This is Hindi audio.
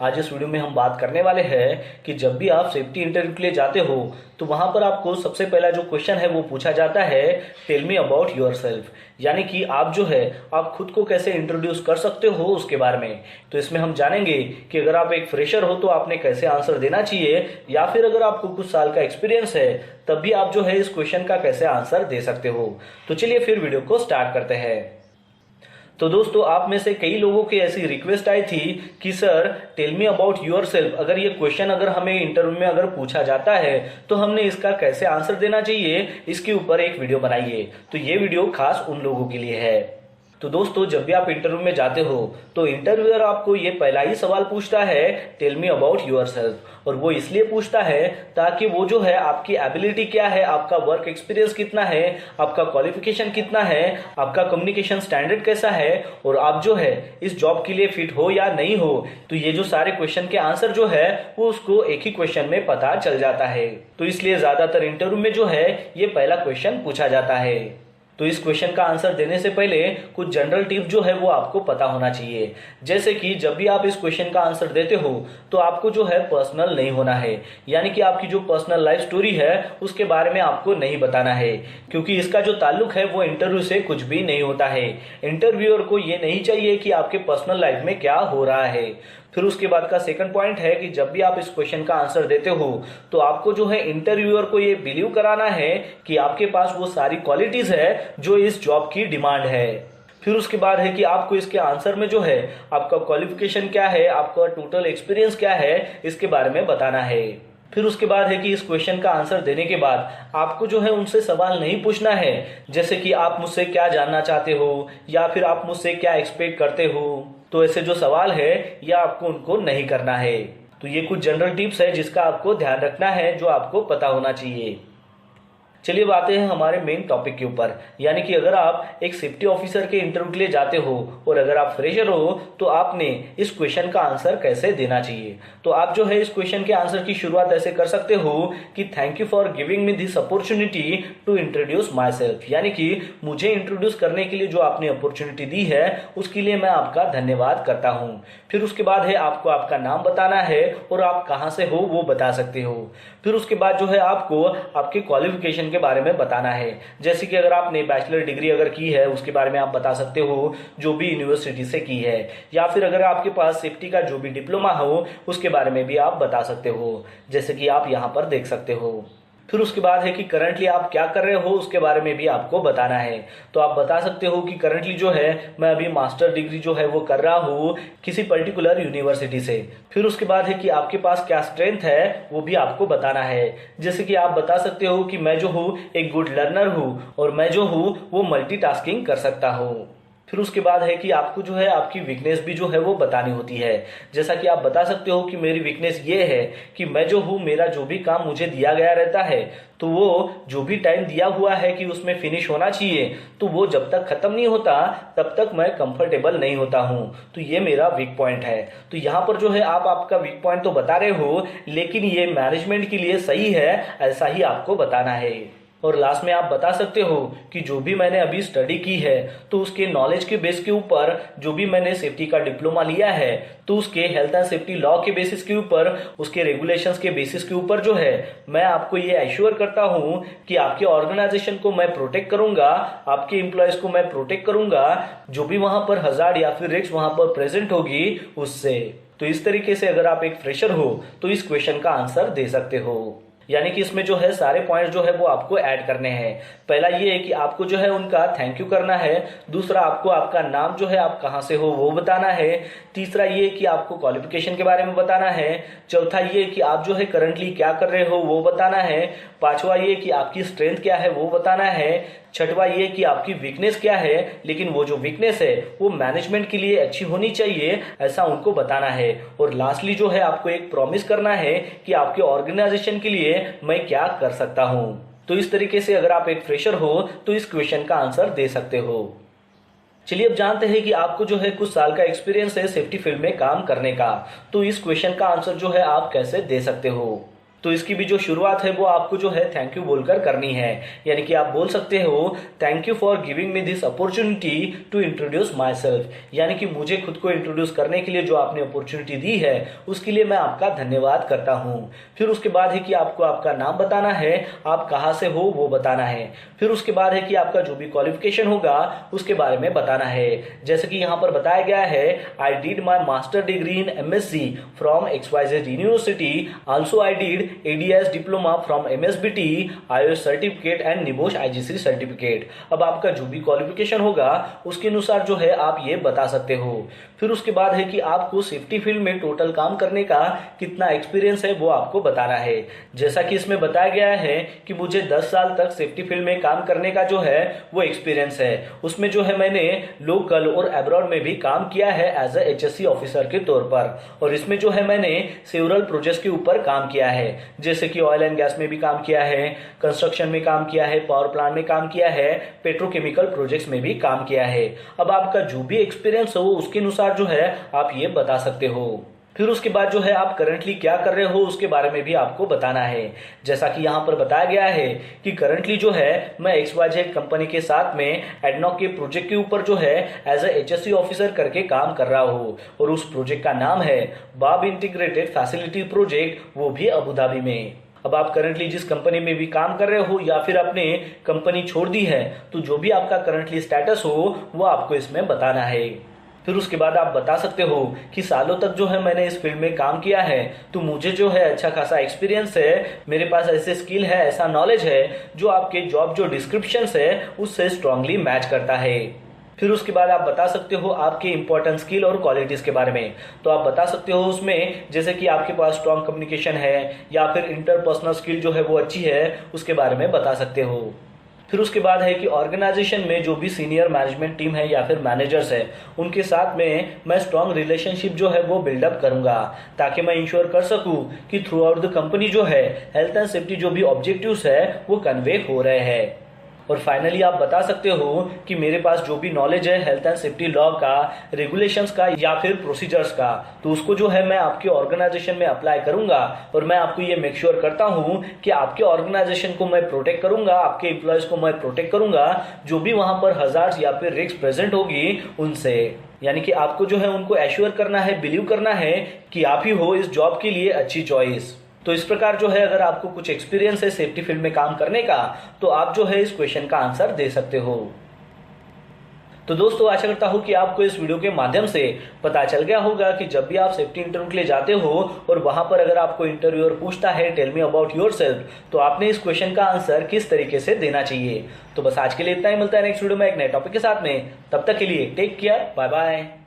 आज इस वीडियो में हम बात करने वाले हैं कि जब भी आप सेफ्टी इंटरव्यू के लिए जाते हो तो वहां पर आपको सबसे पहला जो क्वेश्चन है वो पूछा जाता है, टेल मी अबाउट योरसेल्फ। यानी कि आप जो है आप खुद को कैसे इंट्रोड्यूस कर सकते हो उसके बारे में। तो इसमें हम जानेंगे कि अगर आप एक फ्रेशर हो तो आपने कैसे आंसर देना चाहिए, या फिर अगर आपको कुछ साल का एक्सपीरियंस है तब भी आप जो है इस क्वेश्चन का कैसे आंसर दे सकते हो। तो चलिए फिर वीडियो को स्टार्ट करते हैं। तो दोस्तों, आप में से कई लोगों की ऐसी रिक्वेस्ट आई थी कि sir tell me about yourself, अगर ये क्वेश्चन अगर हमें इंटरव्यू में अगर पूछा जाता है तो हमने इसका कैसे आंसर देना चाहिए, इसके ऊपर एक वीडियो बनाइए। तो ये वीडियो खास उन लोगों के लिए है। तो दोस्तों, जब भी आप इंटरव्यू में जाते हो तो इंटरव्यूअर आपको ये पहला ही सवाल पूछता है, टेल मी अबाउट योरसेल्फ। और वो इसलिए पूछता है ताकि वो जो है आपकी एबिलिटी क्या है, आपका वर्क एक्सपीरियंस कितना है, आपका क्वालिफिकेशन कितना है, आपका कम्युनिकेशन स्टैंडर्ड कैसा है, और आप जो है इस जॉब के लिए फिट हो या नहीं हो। तो ये जो सारे क्वेश्चन के आंसर जो है वो उसको एक ही क्वेश्चन में पता चल जाता है। तो इसलिए ज्यादातर इंटरव्यू में जो है ये पहला क्वेश्चन पूछा जाता है। तो इस क्वेश्चन का आंसर देने से पहले कुछ जनरल टिप जो है वो आपको पता होना चाहिए। जैसे कि जब भी आप इस क्वेश्चन का आंसर देते हो तो आपको जो है पर्सनल नहीं होना है, यानी कि आपकी जो पर्सनल लाइफ स्टोरी है उसके बारे में आपको नहीं बताना है, क्योंकि इसका जो ताल्लुक है वो इंटरव्यू से कुछ भी नहीं होता है। इंटरव्यूअर को ये नहीं चाहिए कि आपके पर्सनल लाइफ में क्या हो रहा है। फिर उसके बाद का सेकंड पॉइंट है कि जब भी आप इस क्वेश्चन का आंसर देते हो तो आपको जो है इंटरव्यूअर को ये बिलीव कराना है कि आपके पास वो सारी क्वालिटीज है जो इस जॉब की डिमांड है। फिर उसके बाद है कि आपको इसके आंसर में जो है आपका क्वालिफिकेशन क्या है, आपका टोटल एक्सपीरियंस क्या है, इसके बारे में बताना है। फिर उसके बाद है कि इस क्वेश्चन का आंसर देने के बाद आपको जो है उनसे सवाल नहीं पूछना है, जैसे कि आप मुझसे क्या जानना चाहते हो या फिर आप मुझसे क्या एक्सपेक्ट करते हो। तो ऐसे जो सवाल है या आपको उनको नहीं करना है। तो ये कुछ जनरल टिप्स है जिसका आपको ध्यान रखना है, जो आपको पता होना चाहिए। चलिए अब आते हैं हमारे मेन टॉपिक के ऊपर, यानी कि अगर आप एक सेफ्टी ऑफिसर के इंटरव्यू के लिए जाते हो और अगर आप फ्रेशर हो तो आपने इस क्वेश्चन का आंसर कैसे देना चाहिए। तो आप जो है इस क्वेश्चन के आंसर की शुरुआत ऐसे कर सकते हो कि thank you for giving me this opportunity to introduce myself, यानी कि मुझे इंट्रोड्यूस करने के लिए जो आपने अपॉर्चुनिटी दी है उसके लिए मैं आपका धन्यवाद करता हूँ। फिर उसके बाद है आपको आपका नाम बताना है और आप कहाँ से हो वो बता सकते हो। फिर उसके बाद जो है आपको आपके क्वालिफिकेशन के बारे में बताना है, जैसे कि अगर आपने बैचलर डिग्री अगर की है उसके बारे में आप बता सकते हो जो भी यूनिवर्सिटी से की है, या फिर अगर आपके पास सेफ्टी का जो भी डिप्लोमा हो उसके बारे में भी आप बता सकते हो, जैसे कि आप यहाँ पर देख सकते हो। फिर उसके बाद है कि करंटली आप क्या कर रहे हो उसके बारे में भी आपको बताना है। तो आप बता सकते हो कि करंटली जो है मैं अभी मास्टर डिग्री जो है वो कर रहा हूँ किसी पर्टिकुलर यूनिवर्सिटी से। फिर उसके बाद है कि आपके पास क्या स्ट्रेंथ है वो भी आपको बताना है, जैसे कि आप बता सकते हो कि मैं जो हूँ एक गुड लर्नर हूँ और मैं जो हूँ वो मल्टीटास्किंग कर सकता हूँ। फिर उसके बाद है कि आपको जो है आपकी वीकनेस भी जो है वो बतानी होती है, जैसा कि आप बता सकते हो कि मेरी वीकनेस ये है कि मैं जो हूँ मेरा जो भी काम मुझे दिया गया रहता है तो वो जो भी टाइम दिया हुआ है कि उसमें फिनिश होना चाहिए तो वो जब तक खत्म नहीं होता तब तक मैं कंफर्टेबल नहीं होता हूँ। तो ये मेरा वीक पॉइंट है। तो यहाँ पर जो है आप आपका वीक पॉइंट तो बता रहे हो लेकिन ये मैनेजमेंट के लिए सही है, ऐसा ही आपको बताना है। और लास्ट में आप बता सकते हो कि जो भी मैंने अभी स्टडी की है तो उसके नॉलेज के बेस के ऊपर, जो भी मैंने सेफ्टी का डिप्लोमा लिया है तो उसके हेल्थ एंड सेफ्टी लॉ के बेसिस के ऊपर, उसके रेगुलेशंस के बेसिस के ऊपर जो है मैं आपको ये एश्योर करता हूँ कि आपके ऑर्गेनाइजेशन को मैं प्रोटेक्ट करूंगा, आपके एम्प्लॉयज को मैं प्रोटेक्ट करूंगा, जो भी वहां पर हजार्ड या फिर रिस्क वहां पर प्रेजेंट होगी उससे। तो इस तरीके से अगर आप एक फ्रेशर हो तो इस क्वेश्चन का आंसर दे सकते हो, यानी कि इसमें जो है सारे पॉइंट जो है वो आपको ऐड करने हैं। पहला ये है कि आपको जो है उनका थैंक यू करना है, दूसरा आपको आपका नाम जो है आप कहाँ से हो वो बताना है, तीसरा ये कि आपको क्वालिफिकेशन के बारे में बताना है, चौथा ये कि आप जो है करंटली क्या कर रहे हो वो बताना है, पांचवा ये कि आपकी स्ट्रेंथ क्या है वो बताना है, छठवा ये कि आपकी वीकनेस क्या है, लेकिन वो जो वीकनेस है वो मैनेजमेंट के लिए अच्छी होनी चाहिए, ऐसा उनको बताना है। और लास्टली जो है आपको एक प्रॉमिस करना है कि आपके ऑर्गेनाइजेशन के लिए मैं क्या कर सकता हूँ। तो इस तरीके से अगर आप एक फ्रेशर हो तो इस क्वेश्चन का आंसर दे सकते हो। चलिए अब जानते हैं कि आपको जो है कुछ साल का एक्सपीरियंस है सेफ्टी फील्ड में काम करने का, तो इस क्वेश्चन का आंसर जो है आप कैसे दे सकते हो। तो इसकी भी जो शुरुआत है वो आपको जो है थैंक यू बोलकर करनी है। यानी कि आप बोल सकते हो thank you for giving me this opportunity to introduce myself, यानी कि मुझे खुद को इंट्रोड्यूस करने के लिए जो आपने अपॉर्चुनिटी दी है उसके लिए मैं आपका धन्यवाद करता हूँ। फिर उसके बाद है कि आपको आपका नाम बताना है, आप कहाँ से हो वो बताना है। फिर उसके बाद है कि आपका जो भी क्वालिफिकेशन होगा उसके बारे में बताना है। जैसे कि यहाँ पर बताया गया है I did my master degree in MSc from XYZ university, also I did ADS diploma from MSBT, IOS certificate and NEBOSH IGC certificate. अब आपका जो भी क्वालिफिकेशन होगा उसके अनुसार जो है आप ये बता सकते हो। फिर उसके बाद है कि आपको सेफ्टी फील्ड में टोटल काम करने का कितना एक्सपीरियंस है वो आपको बताना है। जैसा कि इसमें बताया गया है कि मुझे 10 साल तक सेफ्टी फील्ड में काम करने का जो है वो एक्सपीरियंस है। उसमें जो है मैंने लोकल और अब्रॉड में भी काम किया है एज ए HSC ऑफिसर के तौर पर, और इसमें जो है मैंने सेवरल प्रोजेक्ट्स के ऊपर काम किया है। जैसे कि ऑयल एंड गैस में भी काम किया है, कंस्ट्रक्शन में काम किया है, पावर प्लांट में काम किया है, पेट्रोकेमिकल प्रोजेक्ट्स में भी काम किया है। अब आपका जो भी एक्सपीरियंस हो उसके अनुसार जो है आप ये बता सकते हो। फिर उसके बाद जो है आप करंटली क्या कर रहे हो उसके बारे में भी आपको बताना है। जैसा कि यहाँ पर बताया गया है कि करंटली जो है मैं XYZ कंपनी के साथ में एडनॉक के प्रोजेक्ट के ऊपर जो है एज ए HSC ऑफिसर करके काम कर रहा हूँ, और उस प्रोजेक्ट का नाम है बाब इंटीग्रेटेड फैसिलिटी प्रोजेक्ट, वो भी अबू धाबी में। अब आप करंटली जिस कंपनी में भी काम कर रहे हो या फिर आपने कंपनी छोड़ दी है, तो जो भी आपका करंटली स्टेटस हो वो आपको इसमें बताना है। फिर उसके बाद आप बता सकते हो कि सालों तक जो है मैंने इस फील्ड में काम किया है, तो मुझे जो है अच्छा खासा एक्सपीरियंस है, मेरे पास ऐसे स्किल है, ऐसा नॉलेज है जो आपके जॉब जो डिस्क्रिप्शन है उससे स्ट्रांगली मैच करता है। फिर उसके बाद आप बता सकते हो आपके इंपॉर्टेंट स्किल और क्वालिटीज के बारे में। तो आप बता सकते हो उसमें जैसे कि आपके पास स्ट्रांग कम्युनिकेशन है या फिर इंटरपर्सनल स्किल जो है वो अच्छी है, उसके बारे में बता सकते हो। फिर उसके बाद है कि ऑर्गेनाइजेशन में जो भी सीनियर मैनेजमेंट टीम है या फिर मैनेजर्स है उनके साथ में मैं स्ट्रांग रिलेशनशिप जो है वो बिल्डअप करूंगा, ताकि मैं इंश्योर कर सकूं कि थ्रू आउट द कंपनी जो है हेल्थ एंड सेफ्टी जो भी ऑब्जेक्टिव्स है वो कन्वे हो रहे हैं। और फाइनली आप बता सकते हो कि मेरे पास जो भी नॉलेज है हेल्थ एंड सेफ्टी लॉ का, रेगुलेशंस का या फिर प्रोसीजर्स का, तो उसको जो है मैं आपके ऑर्गेनाइजेशन में अप्लाई करूंगा, और मैं आपको ये मेक श्योर करता हूं कि आपके ऑर्गेनाइजेशन को मैं प्रोटेक्ट करूंगा, आपके एम्प्लॉयज को मैं प्रोटेक्ट करूंगा जो भी वहां पर हजार्ड्स या फिर रिस्क प्रेजेंट होगी उनसे। यानी कि आपको जो है उनको एश्योर करना है, बिलीव करना है कि आप ही हो इस जॉब के लिए अच्छी चॉइस। तो इस प्रकार जो है अगर आपको कुछ एक्सपीरियंस है सेफ्टी फील्ड में काम करने का, तो आप जो है इस क्वेश्चन का आंसर दे सकते हो। तो दोस्तों आशा करता हूं कि आपको इस वीडियो के माध्यम से पता चल गया होगा कि जब भी आप सेफ्टी इंटरव्यू के लिए जाते हो और वहां पर अगर आपको इंटरव्यूअर पूछता है टेल मी अबाउट योरसेल्फ, तो आपने इस क्वेश्चन का आंसर किस तरीके से देना चाहिए। तो बस आज के लिए इतना ही, मिलता है नेक्स्ट वीडियो में एक नए टॉपिक के साथ में। तब तक के लिए टेक केयर, बाय बाय।